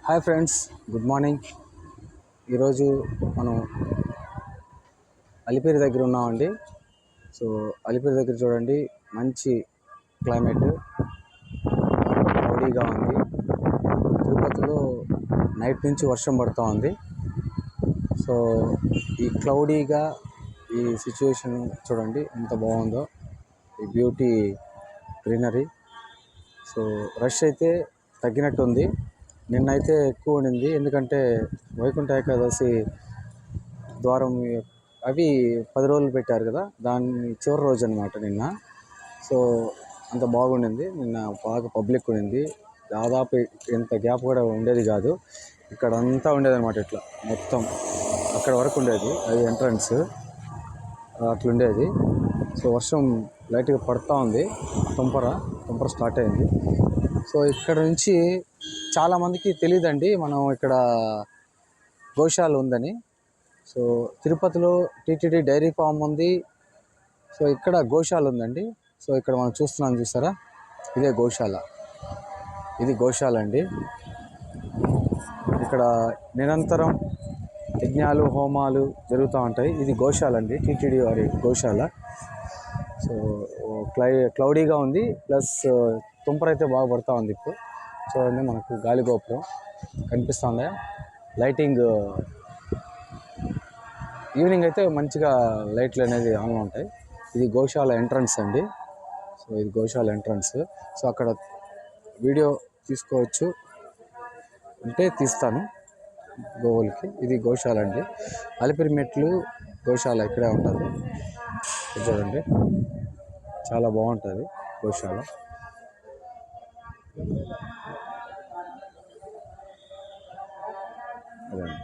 Hi friends, good morning. ఈరోజు మనం అలిపిరి దగ్గర ఉన్నామండి. సో అలిపిరి దగ్గర చూడండి, మంచి క్లైమేట్, క్లౌడీగా ఉంది. తిరుపతిలో నైట్ నుంచి వర్షం పడుతూ ఉంది. సో ఈ క్లౌడీగా ఈ సిచ్యువేషన్ చూడండి ఎంత బాగుందో, ఈ బ్యూటీ, గ్రీనరీ. సో రష్ అయితే తగ్గినట్టుంది. నిన్నైతే ఎక్కువ ఉండింది, ఎందుకంటే వైకుంఠ ఏకాదశి ద్వారం అవి 10 రోజులు పెట్టారు కదా, దాని చివరి రోజు అనమాట నిన్న. సో అంత బాగుండింది నిన్న, బాగా పబ్లిక్ ఉండింది. దాదాపు ఇంత గ్యాప్ కూడా ఉండేది కాదు. ఇక్కడ అంతా ఉండేది అనమాట, ఇట్లా మొత్తం అక్కడ వరకు ఉండేది, అది ఎంట్రన్స్ అట్లుండేది. సో వర్షం లైట్గా పడుతూ ఉంది, తుంపర స్టార్ట్ అయింది. సో ఇక్కడ నుంచి చాలామందికి తెలియదండి, మనం ఇక్కడ గోశాల ఉందని. సో తిరుపతిలో టీటీడీ డైరీ ఫామ్ ఉంది. సో ఇక్కడ గోశాల ఉందండి. సో ఇక్కడ మనం చూస్తున్నాం, చూసారా, ఇదే గోశాల. ఇది గోశాల అండి. ఇక్కడ నిరంతరం యజ్ఞాలు, హోమాలు జరుగుతూ ఉంటాయి. ఇది గోశాల అండి, టీటీడీ వారి గోశాల. సో క్లౌడీగా ఉంది, ప్లస్ తుంపరైతే బాగా పడుతూ ఉంది. ఇప్పుడు చూడండి, మనకు గాలి గోపురం కనిపిస్తుంది, లైటింగ్. ఈవినింగ్ అయితే మంచిగా లైట్లు అనేది ఆన్లో ఉంటాయి. ఇది గోశాల ఎంట్రన్స్ అండి. సో ఇది గోశాల ఎంట్రన్స్. సో అక్కడ వీడియో తీసుకోవచ్చు అంటే తీస్తాను గోవులకి. ఇది గోశాల అండి, అలిపిరి మెట్లు గోశాల ఇక్కడే ఉంటుంది. చూడండి, చాలా బాగుంటుంది గోశాల. అదండి.